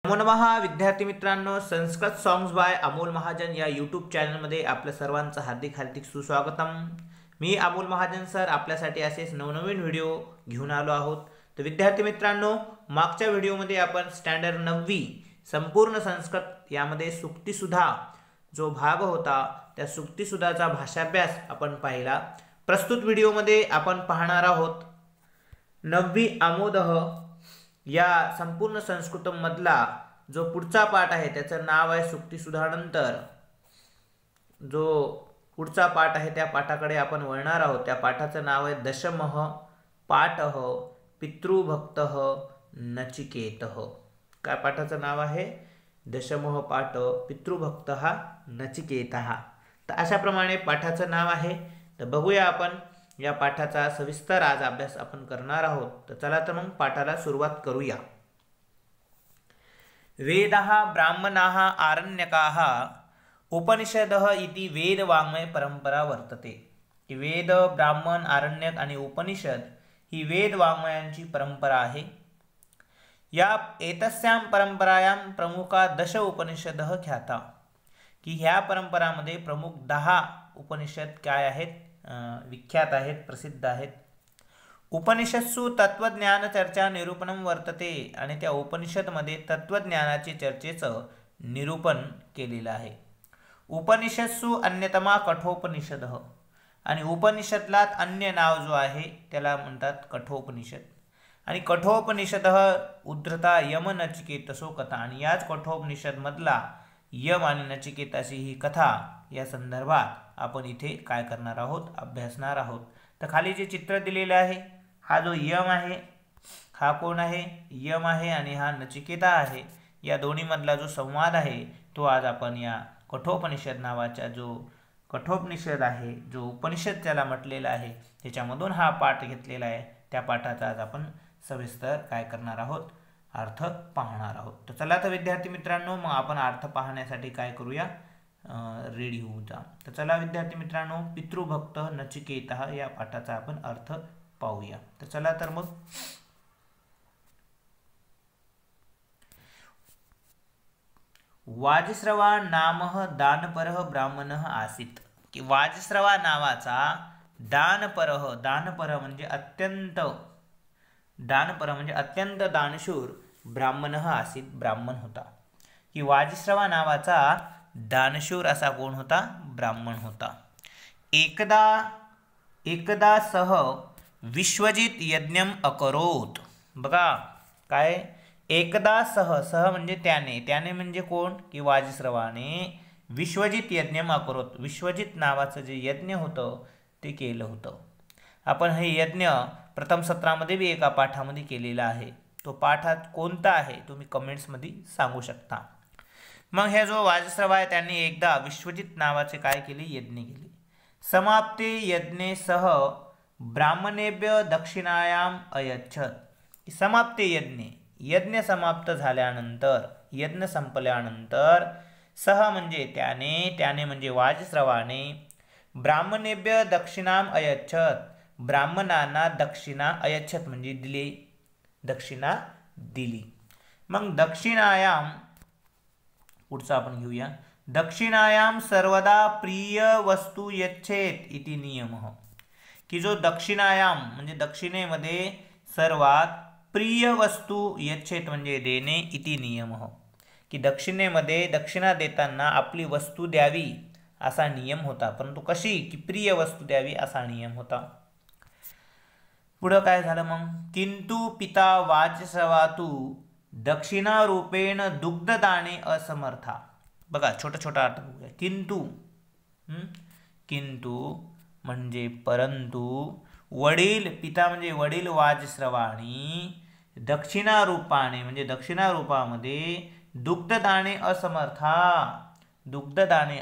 नमो नमः विद्यार्थी मित्रांनो, संस्कृत सॉंग्स बाय अमोल महाजन या यूट्यूब चॅनलमध्ये आपल्या सर्वांचं हार्दिक सुस्वागतम। मी अमोल महाजन सर आपल्यासाठी असेच नवनवीन व्हिडिओ घेऊन आलो आहोत। तर विद्यार्थी मित्रांनो, मागच्या व्हिडिओमध्ये आपण स्टँडर्ड 9वी संपूर्ण संस्कृत यामध्ये सुक्तीसुधा जो भाग होता त्या सुक्तीसुधाचा भाषाभ्यास आपण पाहिला। प्रस्तुत व्हिडिओमध्ये आपण पाहणार आहोत 9वी आमोदह या संपूर्ण संस्कृतम मधला जो पुढचा पाठ आहे त्याचं नाव आहे सुक्तीसुधानंतर जो पुढचा पाठ आहे त्या पाठाकडे आपण वळणार आहोत। त्या पाठाचं नाव आहे दशमः पाठः पितृभक्तः नचिकेतः। काय पाठाचं नाव आहे? दशमः पाठ पितृभक्तः नचिकेतः। तर अशा प्रमाणे पाठाचं नाव आहे। तर बघूया आपण या पाठाचा सविस्तर आज अभ्यास आपण करणार आहोत। तर चला तर मग पाठाला सुरुवात करूया। वेदाः ब्राह्मणाः आरण्यकाः उपनिषदः इति वेद वाङ्मय परंपरा वर्तते। की वेद, ब्राह्मण, आरण्यक आणि उपनिषद ही वेद वाङ्मयांची परंपरा आहे। या एतस्यां परंपरायां प्रमुखा 10 उपनिषदः ख्याता। की ह्या परंपरामध्ये प्रमुख 10 उपनिषद काय आहेत? विख्यात आहेत, प्रसिद्ध आहेत। उपनिषत्सु तत्वज्ञान चर्चा निरूपणम वर्तते आणि त्या उपनिषदमध्ये तत्वज्ञानाचे चर्चेचं निरूपण केलेलं आहे। उपनिषत्सु अन्यतमा कठोपनिषदः आणि उपनिषदलात अन्य नाव जो आहे त्याला म्हणतात कठोपनिषद। आणि कठोपनिषदः उद्धृता यम नचिकेतसो कथा आणि याच कठोपनिषद मधला यम आणि नचिकेताची ही कथा या संदर्भात आपण इथे काय करणार आहोत? अभ्यासणार आहोत। तर खाली जे चित्र दिलेले आहे, हा जो यम आहे हा कोण आहे? यम आहे आणि हा नचिकेता आहे। या दोन्ही मधला जो संवाद आहे तो आज आपण या कठोपनिषद नावाच्या जो कठोपनिषद आहे, जो उपनिषद त्याला म्हटलेला आहे, त्याच्यामधून हा पाठ घेतलेला आहे। त्या पाठाचा आज आपण सविस्तर काय करणार आहोत? अर्थ पाहणार आहोत। तर चला तर विद्यार्थी मित्रांनो, मग आपण अर्थ पाहण्यासाठी काय करूया? रेडी होऊ जा। तर चला विद्यार्थी मित्रांनो, पितृभक्त नचिकेतः या पाठाचा आपण अर्थ पाहूया। तर चला तर मग वाजश्रवा नामः दानपरः ब्राह्मणः आसीत। की वाजश्रवा नावाचा दानपर म्हणजे अत्यंत दानशूर ब्राह्मणः आसीत, ब्राह्मण होता। की वाजश्रवा नावाचा दानशूर असा कोण होता? ब्राह्मण होता। एकदा सह विश्वजित यज्ञम अकरोत। बघा काय? एकदा सह म्हणजे त्याने म्हणजे कोण? की वाजश्रवाने विश्वजित यज्ञम अकरोत, विश्वजित नावाचं जे यज्ञ होतं ते केलं होतं। आपण हे यज्ञ प्रथम सत्रामध्ये बी एका पाठामध्ये केलेला आहे। तो पाठात कोणता आहे तुम्ही कमेंट्समध्ये सांगू शकता। मग हे जो वाजश्रवा आहे त्यांनी एकदा विश्वजित नावाचे काय केले? यज्ञ केले। समाप्ते यज्ञे सह ब्राह्मणेभ्य दक्षिणायाम अयच्छत। समाप्ते यज्ञ समाप्त झाल्यानंतर, यज्ञ संपल्यानंतर सह म्हणजे त्याने म्हणजे वाजश्रवाने ब्राह्मणेभ्य दक्षिणाम अयच्छत, ब्राह्मणांना दक्षिणा अयच्छत म्हणजे दिले, दक्षिणा दिली। मग दक्षिणायाम पुढचा आपण घेऊया। दक्षिणायाम सर्वदा प्रिय वस्तू यच्छेत इति नियमः। की जो दक्षिणायाम म्हणजे दक्षिणेमध्ये सर्वात प्रिय वस्तू यच्छेत म्हणजे देणे इति नियमः। की दक्षिणेमध्ये दक्षिणा देताना आपली वस्तू द्यावी असा नियम होता, परंतु कशी? की प्रिय वस्तू द्यावी असा नियम होता। पुढे काय झालं मग? किंतु पिता वाजश्रवातु दक्षिणारूपेण दुग्धदाने असमर्था। बघा छोटा अर्थ बघूया। किंतु म्हणजे परंतु वडील, पिता म्हणजे वडील वाजश्रवाणी दक्षिणारूपाने म्हणजे दक्षिणारूपामध्ये दुग्धदाने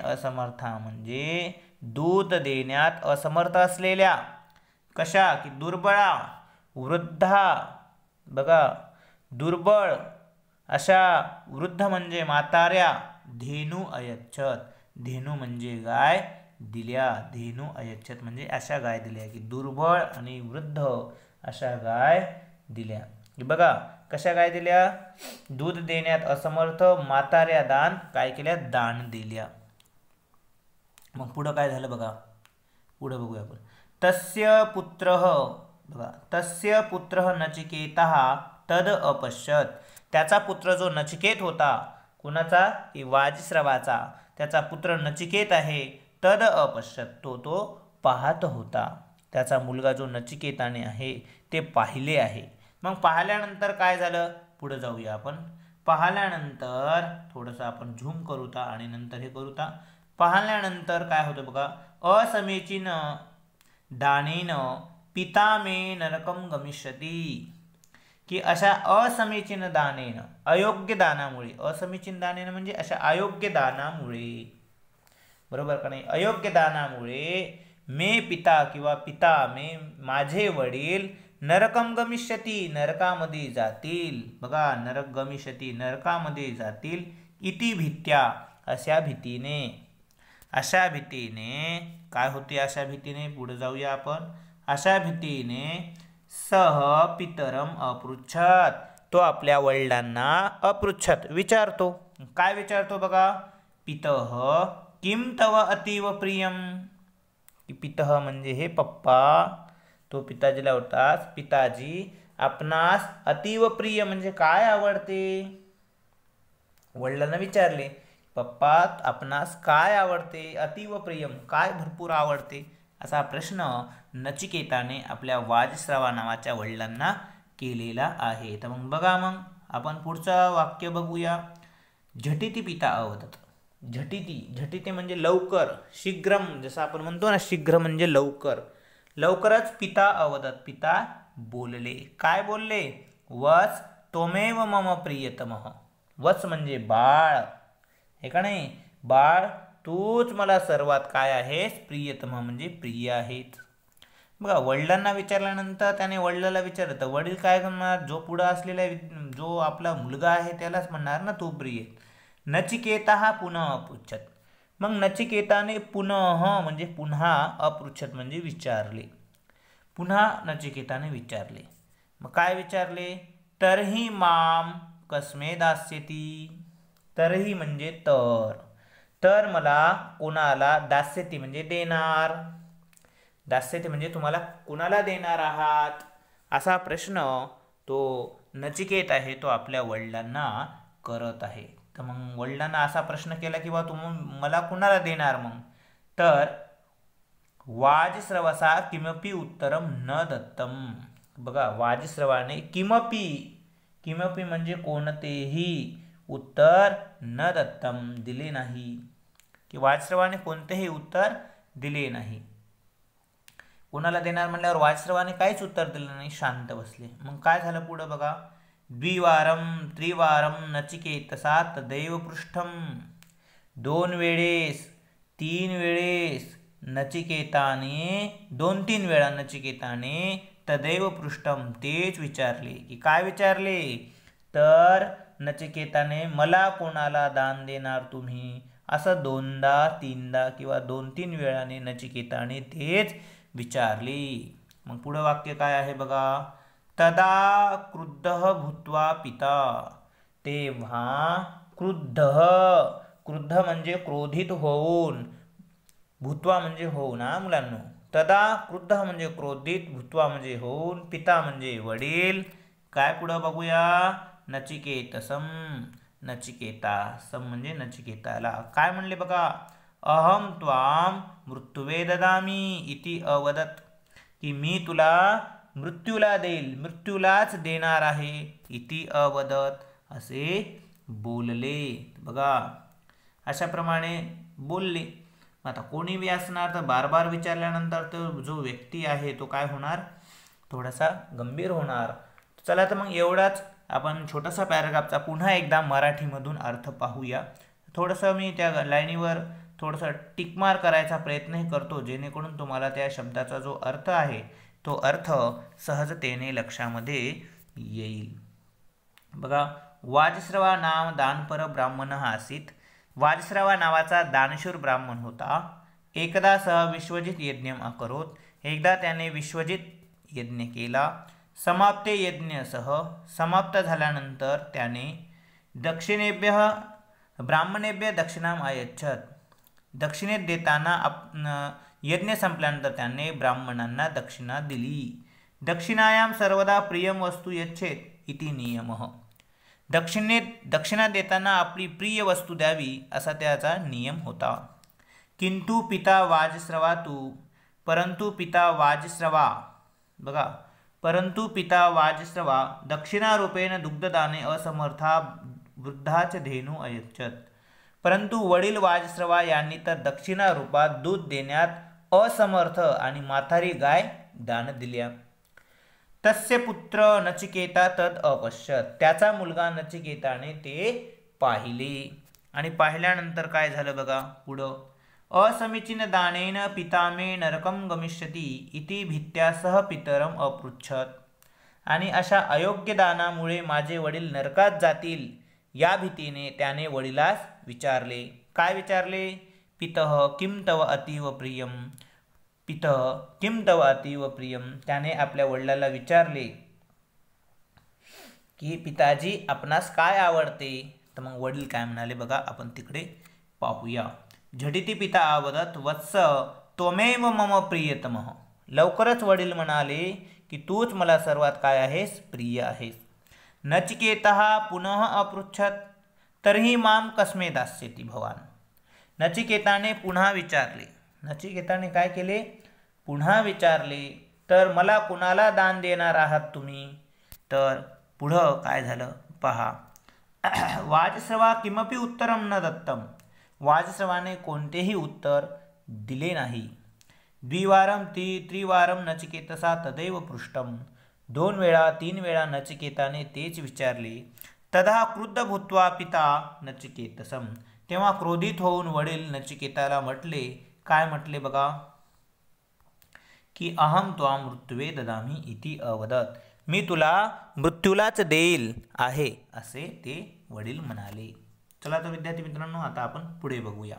असमर्था म्हणजे दूध देण्यात असमर्थ असलेल्या कशा? की दुर्बळा, वृद्धा, बघा दुर्बळ अशा वृद्ध म्हणजे म्हाताऱ्या धेनू अयच्छत, धेनू म्हणजे गाय दिल्या, धेनू अयच्छत म्हणजे अशा गाय दिल्या। की दुर्बळ आणि वृद्ध अशा गाय दिल्या। बघा कशा काय दिल्या? दूध देण्यात असमर्थ म्हाताऱ्या दान काय केल्या? दान दिल्या. मग पुढं काय झालं बघा, पुढं बघूया आपण. तस्य पुत्रः, बघा, तस्य पुत्रः नचिकेतः तद अपश्यत. त्याचा पुत्र जो नचिकेत होता, कुणाचा? की वाजश्रवाचा. त्याचा पुत्र नचिकेत आहे. तद अपश्यत, तो पाहत होता. त्याचा मुलगा जो नचिकेताने आहे ते पाहिले आहे. मग पाहिल्यानंतर काय झालं? पुढे जाऊया आपण. पाहिल्यानंतर थोडंसं आपण झूम करूता आणि नंतर हे करूता. पाहिल्यानंतर काय होतं बघा, असमीचीन दानेन पिता मे नरकम गमिष्यती. की अशा असमीचीन दानेन, अयोग्य दानामुळे, असमीचीन दानेन म्हणजे अशा अयोग्य दानामुळे, बरोबर का नाही? अयोग्य दानामुळे मे पिता किंवा पिता मे माझे वडील नरकम गमिष्यती नरकामध्ये जातील. बघा, नरक गमिष्यती नरकामध्ये जातील. इति भीत्या अशा भीतीने. अशा भीतीने काय होते? अशा भीतीने पुढे जाऊया आपण. अशा भीतीने सह पितरम अपृच्छत, तो आपल्या वडिलांना अपृच्छत विचारतो. काय विचारतो बघा? पितः किम तव अतीव प्रियम. पितः म्हणजे हे पप्पा, तो पिताजीला होताच, पिताजी आपणास अतीव प्रिय म्हणजे काय आवडते? वडिलांना विचारले, पप्पा आपणास काय आवडते? अतीव प्रियम काय भरपूर आवडते? असा प्रश्न नचिकेताने आपल्या वाजश्रवा नावाच्या वडिलांना केलेला आहे. तर मग बघा, मग आपण पुढचं वाक्य बघूया. झटिती पिता अवदत. झटिती, झटिती म्हणजे लवकर, शीघ्रम, जसं आपण म्हणतो ना, शीघ्र म्हणजे लवकर. लवकरच पिता अवदत, पिता बोलले. काय बोलले? वत्स त्वमेव मम प्रियतमः. वत्स म्हणजे बाळ, हे का नाही? बाळ, तूच मला सर्वात काय आहेस? प्रियतम म्हणजे प्रिय आहेत. बघा, वडिलांना विचारल्यानंतर त्याने वडिलाला विचारलं तर वडील काय म्हणणार? जो पुढं असलेला जो आपला मुलगा आहे त्यालाच म्हणणार ना तू प्रिय. नचिकेता पुनः अपृच्छत. मग नचिकेताने पुनः म्हणजे पुन्हा, अपृच्छत म्हणजे विचारले. पुन्हा नचिकेताने विचारले. मग काय विचारले? तरही माम कस्मे दास्यती. तरही म्हणजे तर मला कोणाला दास्यती म्हणजे देणार. दास्यती म्हणजे तुम्हाला कोणाला देणार आहात, असा प्रश्न तो नचिकेत आहे तो आपल्या वडिलांना करत आहे. तर मग वडिलांना असा प्रश्न केला की बा तुम्ही मला कुणाला देणार? मग तर वाजश्रवसा किमपि उत्तरम न दत्तम. बघा, वाजश्रवाने किमपि, किमपि म्हणजे कोणतेही, उत्तर न दत्तम दिले नाही. की वाजश्रवाने कोणतेही उत्तर दिले नाही. कोणाला देणार म्हणल्यावर वाजश्रवाने काहीच उत्तर दिलं नाही, शांत बसले. मग काय झालं पुढं बघा. द्विवारम त्रिवारम नचिकेतसा तदैव पृष्ठम. 2 वेळेस 3 वेळेस नचिकेताने, 2-3 वेळा नचिकेताने तदैव पृष्ठम तेच विचारले. की काय विचारले? तर नचिकेताने मला कोणाला दान देणार तुम्ही, असं 2दा 3दा किंवा 2-3 वेळाने नचिकेताने तेच विचारले. मग पुढं वाक्य काय आहे बघा. तदा क्रुद्धः भूत्वा पिता. तेव्हा क्रुद्धः, क्रुद्ध म्हणजे क्रोधित होऊन, भूत्वा म्हणजे होऊन हा मुलांनो. तदा क्रुद्ध म्हणजे क्रोधित, भूत्वा म्हणजे होऊन, पिता म्हणजे वडील. काय पुढं बघूया. नचिकेतसम, नचिकेता, सम म्हणजे नचिकेताला काय म्हणले बघा. अहम त्वाम मृत्युवे ददामी इति अवदत. की मी तुला मृत्यूला देईल, मृत्यूलाच देणार आहे. इति अवदत असे बोलले. बघा, अशाप्रमाणे बोलले. आता कोणी बी असणार तर बार बार विचारल्यानंतर तो जो व्यक्ती आहे तो काय होणार? थोडासा गंभीर होणार. चला तर मग एवढाच आपण छोटासा पॅराग्राफचा पुन्हा एकदा मराठीमधून अर्थ पाहूया. थोडंसं मी त्या लाईनीवर थोडंसं टिकमार करायचा प्रयत्नही करतो, जेणेकरून तुम्हाला त्या शब्दाचा जो अर्थ आहे तो अर्थ सहजतेने लक्षामध्ये येईल. बघा, वाजश्रवा नाम दानपर ब्राह्मण आसीत. वाजश्रवा नावाचा दानशूर ब्राह्मण होता. एकदा सह विश्वजित यज्ञ अकरोत. एकदा त्याने विश्वजित यज्ञ केला. समाप्ते यज्ञसह समाप्त झाल्यानंतर त्याने दक्षिणेभ्य ब्राह्मणेभ्य दक्षिणाम अयच्छत दक्षिणेत देताना यज्ञ संपल्यानंतर त्याने ब्राह्मणांना दक्षिणा दिली. दक्षिणायाम सर्वदा प्रियम वस्तू यच्छेत इति नियमः. दक्षिणा देताना आपली प्रिय वस्तू द्यावी असा त्याचा नियम होता. किंतु पिता वाजश्रवा परंतु पिता वाजश्रवा बघा परंतु पिता वाजश्रवा दक्षिणारूपेण दुग्धदाने असमर्था वृद्धाच धेनू अयच्छत. परंतु वडील वाजश्रवा यांनी तर दक्षिणा रूपात दूध देण्यात असमर्थ आणि म्हातारी गाय दान दिल्या. तस्य पुत्र नचिकेता तद अपश्यत. त्याचा मुलगा नचिकेताने ते पाहिले आणि पाहिल्यानंतर काय झालं बघा पुढं. असमीचीन दानेन पिता मे नरकम गमिष्यति इति भीत्यासह पितरम अपृच्छत. आणि अशा अयोग्य दानामुळे माझे वडील नरकात जातील या भीतीने त्याने वडिलास विचारले. काय विचारले. पितः किम तव अतीव प्रियम. पितः किम तव अतीव प्रियम. त्याने आपल्या वडिलाला विचारले की पिताजी आपणास काय आवडते. तर मग वडील काय म्हणाले बघा आपण तिकडे पाहूया. झटिती पिता आवदत वत्स त्वमेव मम प्रियतमः. लवकरच वडील म्हणाले की तूच मला सर्वात काय आहेस प्रिय आहेस. नचिकेतः पुनः अपृच्छत तर्हि माम कस्मे दास्यति भवान. नचिकेताने पुन्हा विचारले. नचिकेताने काय केले पुन्हा विचारले तर मला कुणाला दान देणार आहात तुम्ही. तर पुढं काय झालं पहा. वाजश्रवा किमपि उत्तरम न दत्तम. वाजश्रवाने कोणतेही उत्तर दिले नाही. द्विवारम त्रिवारम नचिकेतसा तदैव पृष्टम. 2 वेळा 3 वेळा नचिकेताने तेच विचारले. तदा क्रुद्ध भूत्वा पिता नचिकेतसम. तेव्हा क्रोधित होऊन वडील नचिकेताला म्हटले. काय म्हटले बघा की अहम त्वा मृत्युवे ददामी इति अवदत. मी तुला मृत्यूलाच देईल आहे असे ते वडील म्हणाले. चला तर विद्यार्थी मित्रांनो आता आपण पुढे बघूया.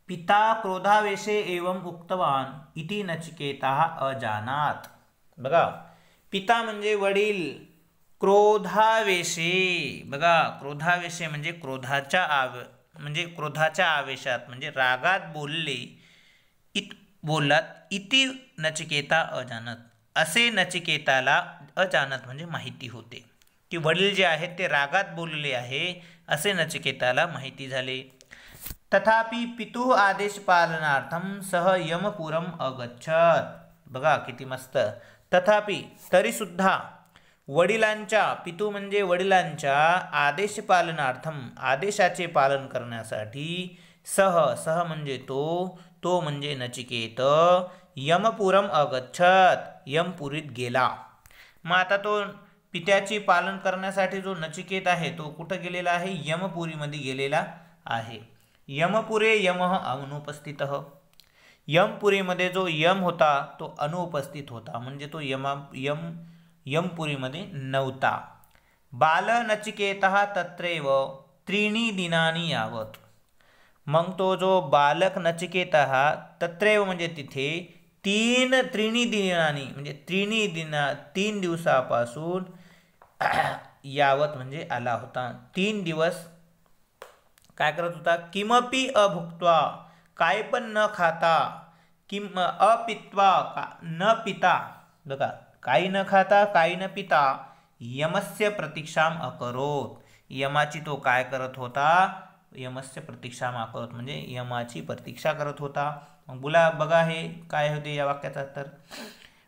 पिता क्रोधावेशे एवं उक्तवान इति नचिकेतः अजानात. बघा पिता म्हणजे वडील क्रोधावेशे. बघा क्रोधावेशे म्हणजे क्रोधाच्या आवेशात म्हणजे रागात बोललात इति नचिकेता अजानत. असे नचिकेताला अजानत म्हणजे माहिती होते की वडील जे आहेत ते रागात बोलले आहे असे नचिकेताला माहिती झाले. तथापि पितुः आदेश पालनार्थम सह यमपुरम अगच्छत. बघा किती मस्त. तथापि तरी सुद्धा वडिलांच्या पितू म्हणजे वडिलांच्या आदेश पालनार्थम आदेशाचे पालन करण्यासाठी सह म्हणजे तो म्हणजे नचिकेत यमपुरम अगच्छत यमपुरीत गेला. मग आता तो पित्याचे पालन करण्यासाठी जो नचिकेत आहे तो कुठं गेलेला आहे यमपुरीमध्ये गेलेला आहे. यमपुरे यमः अनुपस्थितः. यमपुरीमध्ये जो यम होता तो अनुपस्थित होता म्हणजे तो यमपुरीमध्ये नव्हता. बाल नचिकेतः तत्रैव 3 दिनानि यावत. मग तो जो बालक नचिकेतः तत्रैव म्हणजे तिथे 3 दिनानी म्हणजे 3 दिवसापासून यावत म्हणजे आला होता. 3 दिवस काय करत होता. किमपि अभुक्त्वा काय पण न खाता. अपित्वा न पिता. बघा काही न खाता काही न पिता यमस्य प्रतीक्षाम अकरोत. यमाची तो काय करत होता यमस्य प्रतीक्षाम अकरोत म्हणजे यमाची प्रतीक्षा करत होता. मग बघा हे काय होते या वाक्याचा तर.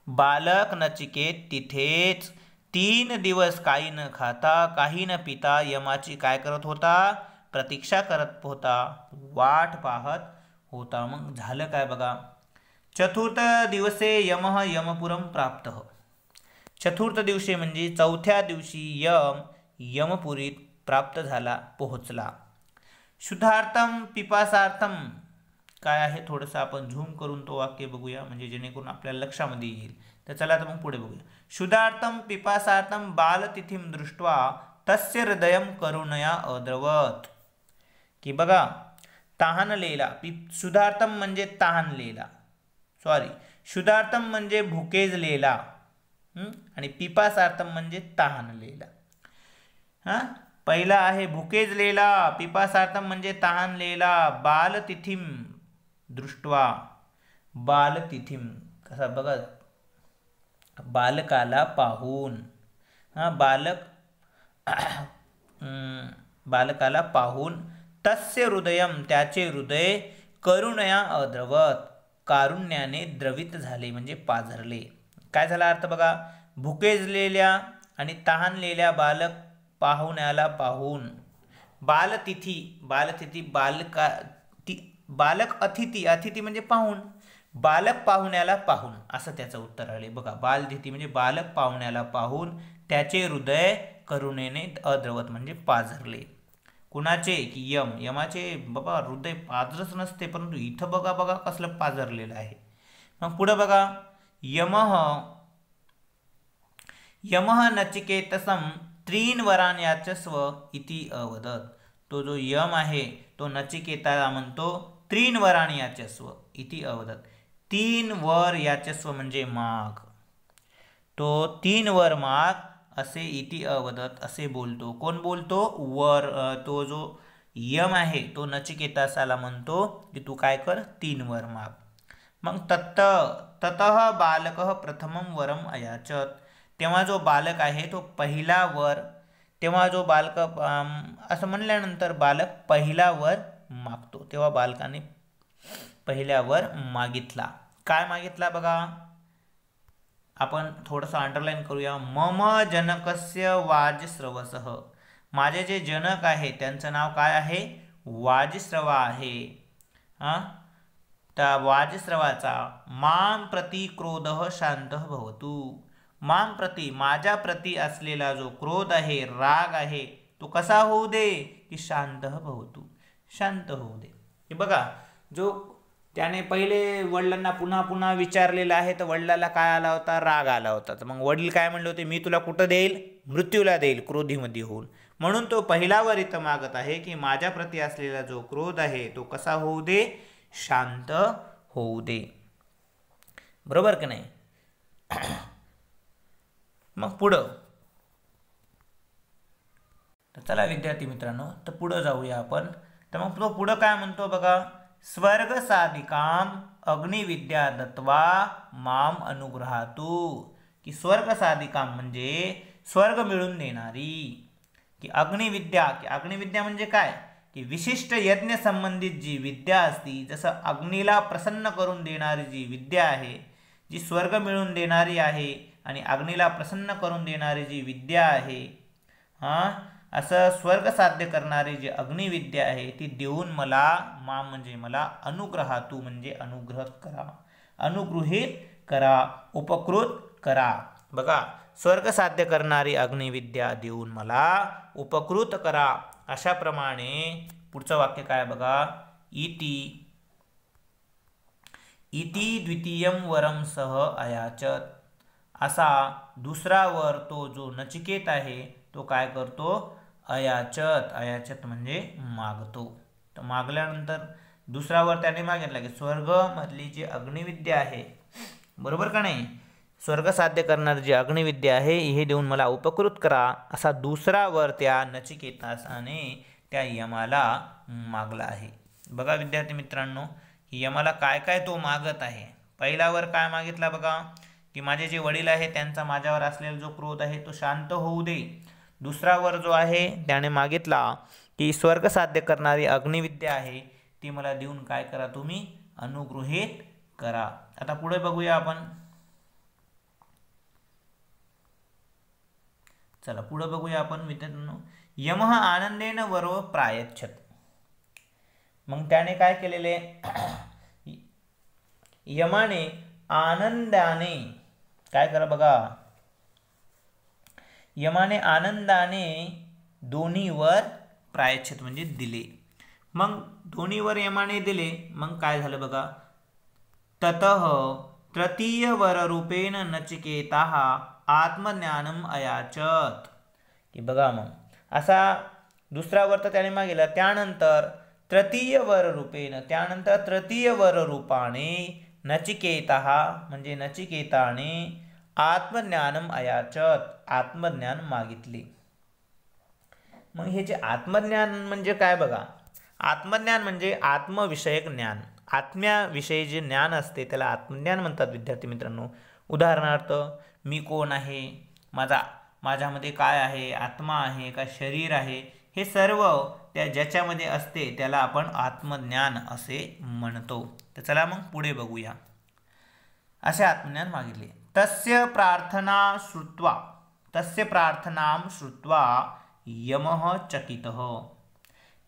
बालक नचिकेत तिथेच 3 दिवस काही न खाता काही न पिता यमाची काय करत होता प्रतीक्षा करत होता वाट पाहत होता. मग झालं काय बघा. चतुर्थ दिवसे यमः यमपुरम प्राप्तः. चतुर्थ दिवशी म्हणजे 4थ्या दिवशी यमपुरीत प्राप्त झाला पोहोचला. शुद्धार्थम पिपासार्थम काय आहे थोडंसं आपण झूम करून तो वाक्य बघूया म्हणजे जेणेकरून आपल्याला लक्षामध्ये येईल. तर चला तर मग पुढे बघूया. शुद्धार्थम पिपासार्थम बालतिथीम दृष्ट्वा तस्य हृदयम करुणया अद्रवत. की बघा तहानलेला शुद्धार्थम म्हणजे तहानलेला शुद्धार्थम म्हणजे भुकेजलेला आणि पिपासार्थम म्हणजे तहानलेला. पहिला आहे भुकेजलेला, पिपासार्थम म्हणजे तहानलेला. बालतिथीम दृष्ट्वा, बालतिथीम कसा बघा, बालकाला पाहून. बालकाला पाहून. तस्य हृदयम त्याचे हृदय करुणया अद्रवत कारुण्याने द्रवित झाले म्हणजे पाझरले. काय झाला अर्थ बघा, भुकेजलेल्या आणि तहानलेल्या बालक पाहुण्याला पाहून. बालतिथी, बालतिथी बालक अतिथी, अतिथी म्हणजे पाहून, बालक पाहुण्याला पाहून असं त्याचं उत्तर आले बघा. बालतिथी म्हणजे बालक पाहुण्याला पाहून त्याचे हृदय करुणेने अद्रवत म्हणजे पाझरले. कुणाचे की यमाचे बाबा हृदय पाझरच नसते, परंतु इथं बघा बघा कसलं पाझरलेलं आहे. मग पुढे बघा, यमः नचिकेतसं त्रीन वरान याचस्व इति अवदत. तो जो यम आहे तो नचिकेताला म्हणतो त्रीन वरान याचस्व इति अवदत. 3 वर याचस्व म्हणजे माग. तो 3 वर माग असे इति अवदत असे बोलतो. कोण बोलतो? वर, तो जो यम आहे तो नचिकेतासाला म्हणतो की तू काय कर, 3 वर माग. मग ततः बालकः प्रथमं वरम अयाचत. तेव्हा जो बालक आहे तो पहिला वर, तेव्हा जो बालक असं म्हणल्यानंतर बालक पहिला वर मागतो. तेव्हा बालकाने पहिल्यावर मागितला. काय मागितला बघा, आपण थोडंसं अंडरलाईन करूया. मम जनकस्य वाजस्रवसः. माझे जे जनक आहे त्यांचं नाव काय आहे? वाजस्रवा आहे. त्या वाजस्रवाचा माम प्रति क्रोधः शांतः भवतु. माम प्रति माझ्या प्रति असलेला जो क्रोध आहे, राग आहे, तो कसा होऊ दे की शांतः भवतु, शांत होऊ दे. हे बघा, जो त्याने पहिले वडिलांना पुन्हा पुन्हा विचारलेला आहे तर वडिलाला काय आला होता? राग आला होता. तर मग वडील काय म्हणले होते? मी तुला कुठं देईल? मृत्यूला देईल, क्रोधीमध्ये होऊन. म्हणून तो पहिल्यावर इथं मागत आहे की माझ्या प्रति असलेला जो क्रोध आहे तो कसा होऊ दे? शांत होऊ दे. बरोबर की नाही? मग पुढं तर चला विद्यार्थी मित्रांनो, तर पुढं जाऊया आपण. तर मग तो पुढं काय म्हणतो बघा, स्वर्ग साधिकाम अग्निविद्या दत्वा माम अनुग्रहातु. की स्वर्ग साधिकाम म्हणजे स्वर्ग मिळून देणारी. की अग्निविद्या, की अग्निविद्या म्हणजे काय? की विशिष्ट यज्ञ संबंधित जी विद्या असती, जसं अग्नीला प्रसन्न करून देणारी जी विद्या आहे, जी स्वर्ग मिळून देणारी आहे आणि अग्नीला प्रसन्न करून देणारी जी विद्या आहे, असं स्वर्ग साध्य करणारी जी अग्निविद्या आहे ती देऊन मला, मा म्हणजे मला, अनुग्रहातू म्हणजे अनुग्रह करा, अनुगृहित करा, उपकृत करा. बघा, स्वर्ग साध्य करणारी अग्निविद्या देऊन मला उपकृत करा. अशा प्रमाणे पुढचं वाक्य काय बघा, इति द्वितीयं वरम सह अयाचत. असा दुसरा वर तो जो नचिकेत आहे तो काय करतो? अयाचत. अयाचत म्हणजे मागतो. तर मागल्यानंतर दुसरा वर त्याने मागितला की स्वर्ग मधली जी अग्निविद्या आहे, बरोबर का नाही, स्वर्ग साध्य करणारी जी अग्निविद्या आहे हे देऊन मला उपकृत करा. असा दुसरा वर त्या नचिकेतासाने त्या यमाला मागला आहे. बघा विद्यार्थी मित्रांनो, यमाला काय काय तो मागत आहे. पहिला वर काय मागितला बघा, की माझे जे वडील आहे त्यांचा माझ्यावर असलेला जो क्रोध आहे तो शांत होऊ दे. दुसरा वर जो आहे त्याने मागितला की स्वर्ग साध्य करणारी अग्निविद्या आहे ती मला देऊन काय करा, तुम्ही अनुगृहित करा. आता पुढे बघूया आपण. चला पुढे बघूया आपण विद्यार्थ्यांनो. यमः आनंदेन वरो प्रायच्छत. मग त्याने काय केलेले, यमाने आनंदाने काय करा बघा, यमाने आनंदाने दोन्हीवर प्रायच्छित म्हणजे दिले. मग दोन्हीवर यमाने दिले. मग काय झालं बघा, ततः तृतीय वर रूपेण नचिकेताः आत्मज्ञानम अयाचत. की बघा, मग असा दुसरा वर तर त्याने मागितला, त्यानंतर तृतीय वर रूपेण, त्यानंतर तृतीय वर रूपाने नचिकेताः म्हणजे नचिकेताने आत्मज्ञानम अयाचत, आत्मज्ञान मागितले. मग हे जे आत्मज्ञान म्हणजे काय बघा, आत्मज्ञान म्हणजे आत्मविषयक ज्ञान, आत्म्याविषयी जे ज्ञान असते त्याला आत्मज्ञान म्हणतात विद्यार्थी मित्रांनो. उदाहरणार्थ, मी कोण आहे, माझ्यामध्ये काय आहे, आत्मा आहे का शरीर आहे, हे सर्व त्या ज्याच्यामध्ये असते त्याला आपण आत्मज्ञान असे म्हणतो. तर चला मग पुढे बघूया. असे आत्मज्ञान मागितले. तस्य प्रार्थनां श्रुत्वा यमः चकितः.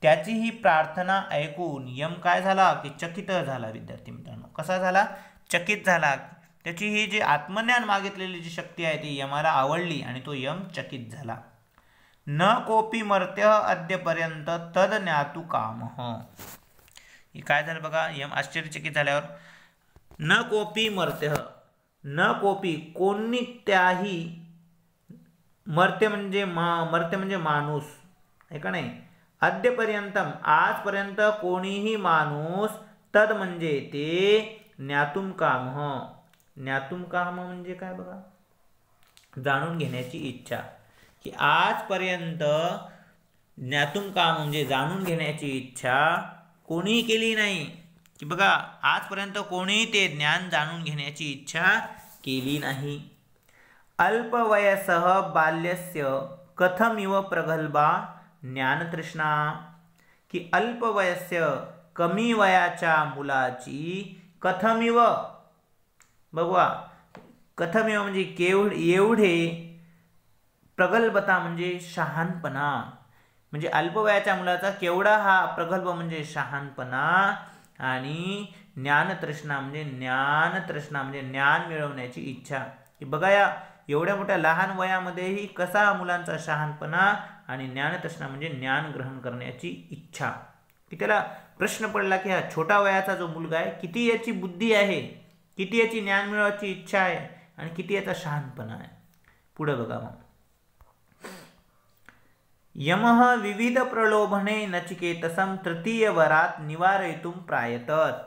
त्याची ही प्रार्थना ऐकून यम काय झाला की चकित झाला. विद्यार्थी मित्रांनो, कसा झाला, चकित झाला. त्याची ही जी आत्मज्ञान मागितलेली जी शक्ती आहे ती यमाला आवडली आणि तो यम चकित झाला. न कोपी मर्त्य अद्यपर्यंत तद ज्ञातु कामः. हे काय झालं बघा, यम आश्चर्यचकित झाल्यावर न कोपी मर्त्य, न कोपी कोणत्याही, मर्त्य म्हणजे माणूस आहे का नाही, अद्यपर्यंतम आजपर्यंत कोणीही माणूस, तद म्हणजे ते, ज्ञातुम कामः, ज्ञातुम काम म्हणजे काय बघा, जाणून घेण्याची इच्छा, की आजपर्यंत ज्ञातुम काम म्हणजे जाणून घेण्याची इच्छा कोणीही केली नाही. की बघा आजपर्यंत कोणीही ते ज्ञान जाणून घेण्याची इच्छा केली नाही. अल्पवयसः बाल्यस्य कथमिव प्रगल्भा ज्ञानतृष्णा. की अल्पवयस्य कमी वयाच्या मुलाची कथमिव, बघा कथमिव म्हणजे एवढे, प्रगल्भता म्हणजे शहाणपणा, म्हणजे अल्पवयाच्या मुलाचा केवढा हा प्रगल्भ म्हणजे शहाणपणा, आणि ज्ञानतृष्णा म्हणजे ज्ञान मिळवण्याची इच्छा. की बघा या एवढ्या मोठ्या लहान वयामध्येही कसा मुलांचा शहाणपणा, आणि ज्ञानतृष्णा म्हणजे ज्ञान ग्रहण करण्याची इच्छा. की त्याला प्रश्न पडला की हा छोटा वयाचा जो मुलगा आहे किती याची बुद्धी आहे, किती याची ज्ञान मिळवायची इच्छा आहे, आणि किती याचा शहाणपणा आहे. पुढे बघा मग, यमः विविध प्रलोभने नचिकेतसं तृतीय वरात निवारयितुं प्रायतत.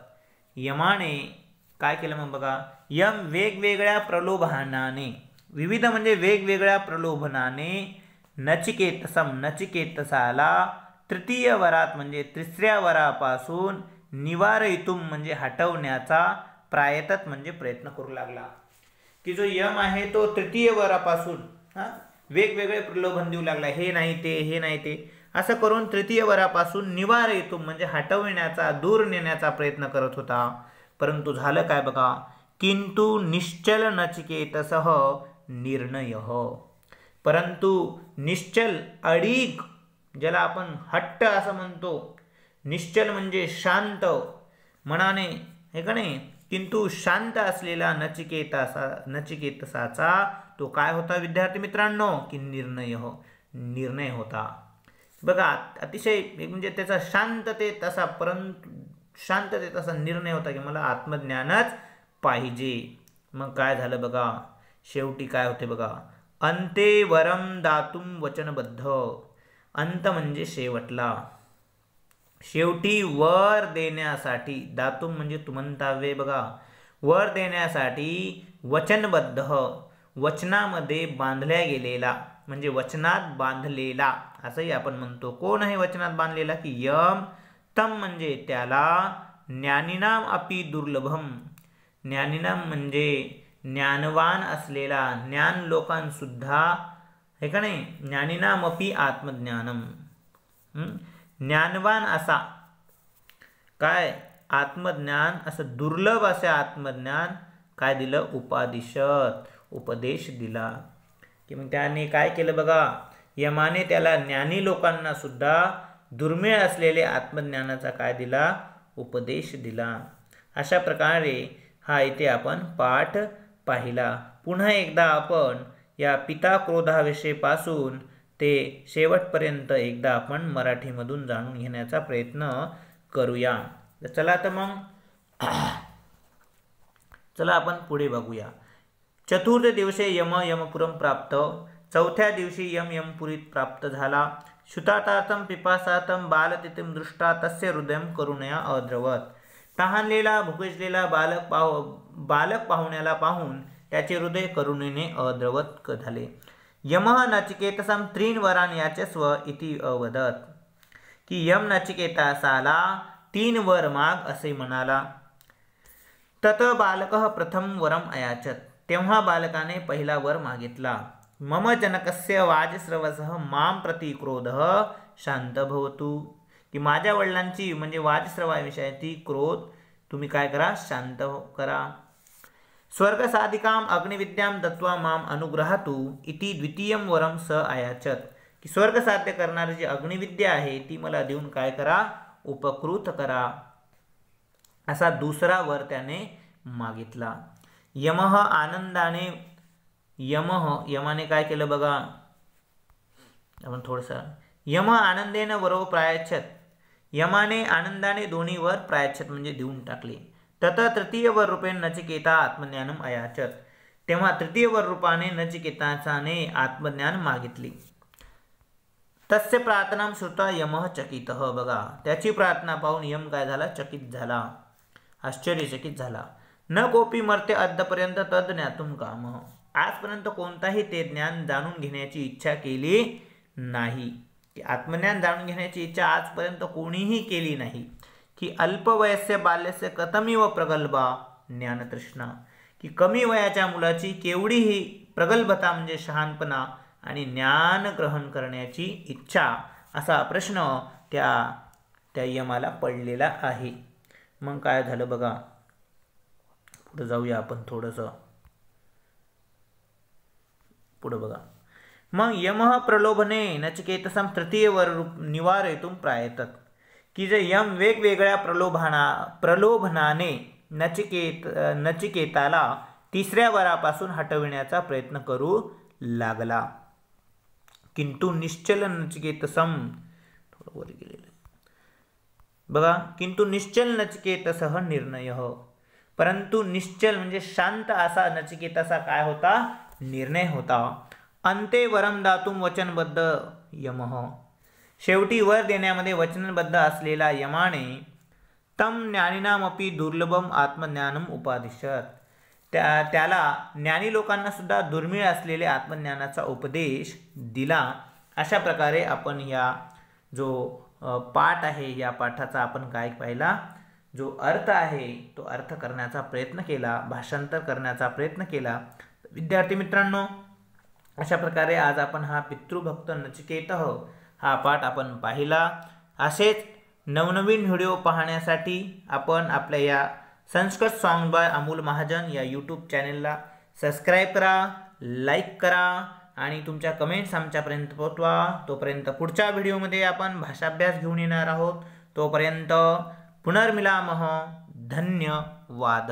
यमाने काय केलं मग बघा, यम वेगवेगळ्या प्रलोभनाने, विविध म्हणजे वेगवेगळ्या प्रलोभनाने, नचिकेतसाला तृतीय वरात म्हणजे तिसऱ्या वरापासून, निवारयितुं म्हणजे हटवण्याचा, प्रायतत म्हणजे प्रयत्न करू लागला. की जो यम आहे तो तृतीय वरापासून वेगवेगळे प्रलोभन देऊ लागला, हे नाही ते असं करून तृतीय वरापासून निवारयितुं म्हणजे हटवण्याचा, दूर नेण्याचा प्रयत्न करत होता. परंतु झालं काय बघा, किंतु निश्चल नचिकेतसः निर्णयः. परंतु निश्चल, अडीग, ज्याला आपण हट्ट असं म्हणतो, निश्चल शांत मनाने हे का नाही, किंतु शांत असलेला नचिकेतसाचा तो काय होता विद्यार्थी मित्रांनो, की निर्णय होता. बघा अतिशय म्हणजे त्याचा शांततेत असा निर्णय होता की मला आत्मज्ञानच पाहिजे. मग काय झालं बघा, शेवटी काय होते बघा, अंते वरम दातुम वचनबद्ध. अंत म्हणजे शेवटला, शेवटी वर देण्यासाठी, दातुम म्हणजे तुमंतावे बघा, वर देण्यासाठी वचनबद्ध, वचनामध्ये बांधल्या गेलेला म्हणजे वचनात बांधलेला असंही आपण म्हणतो. कोण आहे वचनात बांधलेला, की यम. तम म्हणजे त्याला, ज्ञानिनाम अपि दुर्लभम, ज्ञानिनाम म्हणजे ज्ञानवान असलेला, ज्ञान लोकांसुद्धा हे का नाही, ज्ञानिनाम अपि आत्मज्ञानम, ज्ञानवान असा काय आत्मज्ञान, असं दुर्लभ असे आत्मज्ञान काय दिलं, उपदेश दिला. की मग त्याने काय केलं बघा, यमाने त्याला ज्ञानी लोकांना सुद्धा दुर्मिळ असलेले आत्मज्ञानाचा काय दिला, उपदेश दिला. अशा प्रकारे हा इथे आपण पाठ पाहिला. पुन्हा एकदा आपण या पिता क्रोधाविषयीपासून ते शेवटपर्यंत एकदा आपण मराठीमधून जाणून घेण्याचा प्रयत्न करूया. चला तर मग चला आपण पुढे बघूया. चतुर्थ दिवशी यमपुरम प्राप्त. चौथ्या दिवशी यमपुरीत प्राप्त झाला. शुतातातम पिपासातम बालतितीम दृष्टा तस्य हृदयम करुणया अद्रवत. तहानलेला भुकेजलेला बालक पाहुण्याला पाहून त्याचे हृदय करुणेने अद्रवत झाले. यमः नचिकेतसं त्रीन् वरान् याचस्व इति अवदत, की यम नचिकेतासाला 3 वर माग असे म्हणाला. तत बालकः प्रथम वरम अयाचत, तेव्हा बालकाने पहिला वर मागितला. मम जनकस्य वाजस्रवसः माम प्रति क्रोधः शांत भवतु, की माझ्या वडिलांची म्हणजे वाजस्रवाविषयी क्रोध तुम्ही काय करा, शांत करा. स्वर्गसाधिकाम अग्निविद्यां दत्वा माम अनुग्रहातु इति द्वितीयं वरम स अयाचत, की स्वर्ग साध्य करणारी जी अग्निविद्या आहे ती मला देऊन काय करा, उपकृत करा, असा दुसरा वर त्याने मागितला. यमः आनंदाने, यमाने काय केलं बघा, आपण थोडंसं, यम आनंदेन वरो प्रायच्छत, यमाने आनंदाने दोन्ही वर प्रायच्छत म्हणजे देऊन टाकले. तत तृतीय वर रूपेण नचिकेता आत्मज्ञानम अयाचत, तेव्हा तृतीय वर रूपाने नचिकेताने आत्मज्ञान मागितले. तस्य प्रार्थना श्रुता यमः चकितः, बघा त्याची प्रार्थना पाहून यम काय झाला, चकित झाला, आश्चर्यचकित झाला. न कोपी मर्ते अद्यपर्यंत तद ज्ञातुम कामः, आजपर्यंत कोणताही ते ज्ञान जाणून घेण्याची इच्छा केली नाही, की आत्मज्ञान जाणून घेण्याची इच्छा आजपर्यंत कोणीही केली नाही. की अल्पवयस्य बाल्यस्य कथमिव प्रगल्भा ज्ञानतृष्णा, की कमी वयाच्या मुलाची केवढीही प्रगल्भता म्हणजे शहाणपणा आणि ज्ञान ग्रहण करण्याची इच्छा, असा प्रश्न त्या यमाला पडलेला आहे. मग काय झालं बघा, पुढे जाऊया आपण थोडंसं पुढे बघा. मग यमः प्रलोभने नचिकेतसं तृतीय वर निवारयितुं प्रायतत, की जे यम वेगवेगळ्या प्रलोभनाने नचिकेताला तिसऱ्या वरापासून हटविण्याचा प्रयत्न करू लागला. किंतु निश्चल नचिकेतसं, थोडं वर गेलेलं बघा, किंतु निश्चल नचिकेतसः निर्णयः, परंतु निश्चल म्हणजे शांत असा नचिकेताचा काय होता, निर्णय होता. अंते वरम दातुम वचनबद्ध यमः, शेवटी वर देण्यामध्ये वचनबद्ध असलेला यमाने तम ज्ञानिनामपि दुर्लभम आत्मज्ञानम उपादिशत, त्याला ज्ञानी लोकांना सुद्धा दुर्मिळ असलेले आत्मज्ञानाचा उपदेश दिला. अशा प्रकारे आपण या जो पाठ आहे या पाठाचा आपण काय पाहिला, जो अर्थ आहे तो अर्थ करण्याचा प्रयत्न केला, भाषांतर करण्याचा प्रयत्न केला. विद्यार्थी मित्रांनो, अशा प्रकारे आज आपण हा पितृभक्त नचिकेतः हा पाठ आपण पाहिला. असेच नवनवीन व्हिडिओ पाहण्यासाठी आपण आपल्या या संस्कृत सॉन्ग बाय अमोल महाजन या यूट्यूब चॅनलला सबस्क्राईब करा, लाईक करा आणि तुमच्या कमेंट्स आमच्यापर्यंत पोहोचवा. तोपर्यंत पुढच्या व्हिडिओमध्ये आपण भाषाभ्यास घेऊन येणार आहोत. तोपर्यंत पुनर्मिलामः. धन्यवाद.